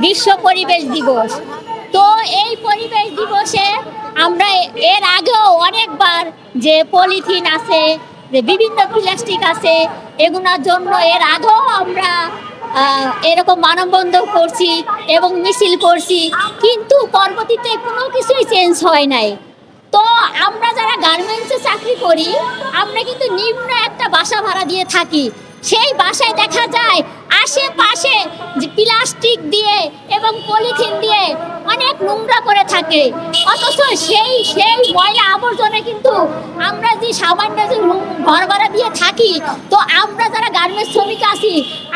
বিশ্ব পরিবেশ দিবস। তো এই পরিবেশ দিবসে আমরা এর আগেও অনেকবার যে পলিথিন আছে, যে বিভিন্ন প্লাস্টিক আছে, এগুলোর জন্য এর আগেও আমরা এরকম মানববন্ধন করছি এবং মিছিল করছি, কিন্তু পরবর্তীতে কোনো কিছুই চেঞ্জ হয় নাই। তো আমরা যারা গার্মেন্টসে চাকরি করি, আমরা কিন্তু নিম্ন একটা বাসা ভাড়া দিয়ে থাকি। সেই বাসায় দেখা যায় আশেপাশে যে প্লাস্টিক দিয়ে এবং পলিথিন দিয়ে অনেক নোংরা করে থাকে, অথচ সেই ময়লা আবর্জনা কিন্তু আমরা যে সামান্য যে ঘর ভাড়া দিয়ে থাকি, তো আমরা যারা গার্মেন্টস শ্রমিক আছি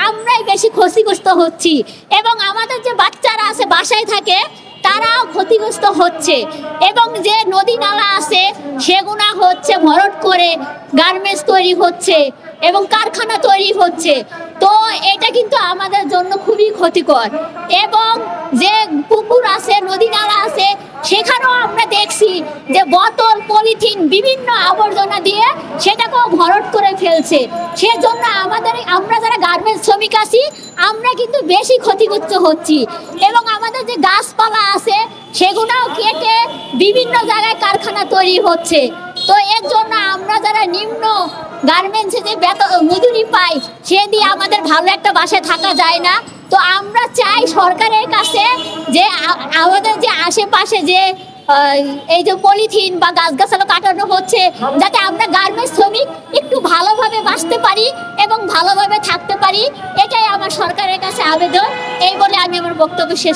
আমরাই বেশি ক্ষতিগ্রস্ত হচ্ছি, এবং আমাদের যে বাচ্চারা আছে বাসায় থাকে তারাও ক্ষতিগ্রস্ত হচ্ছে, এবং যে নদী নালা আছে সেগুলো হচ্ছে ভরাট করে গার্মেন্টস তৈরি হচ্ছে এবং কারখানা তৈরি হচ্ছে। তো এটা কিন্তু আমাদের জন্য খুবই ক্ষতিকর। এবং যে পুকুর আছে, নদী নালা আছে, সেখানেও আমরা দেখছি যে বোতল, পলিথিন, বিভিন্ন আবর্জনা দিয়ে সেটাকেও ভরাট করে ফেলছে। সেজন্য আমরা যারা গার্মেন্টস শ্রমিক আছি আমরা কিন্তু বেশি ক্ষতিগ্রস্ত হচ্ছি, এবং আমাদের যে গাছপালা আছে সেগুলোও কেটে বিভিন্ন জায়গায় কারখানা তৈরি হচ্ছে। তো এর জন্য আমরা যারা নিম্ন গার্মেন্টসে যে মজুরি পাই সে দিয়ে আমাদের ভালো একটা বাসায় থাকা যায় না। তো আমরা চাই সরকারের কাছে যে আমাদের যে আশেপাশে যে এই যে পলিথিন বা গাছগাছালা কাটানো হচ্ছে, যাতে আমরা গার্মেন্টস শ্রমিক একটু ভালোভাবে বাঁচতে পারি এবং ভালোভাবে থাকতে পারি, এটাই আমার সরকারের কাছে আবেদন। এই বলে আমি আমার বক্তব্য শেষ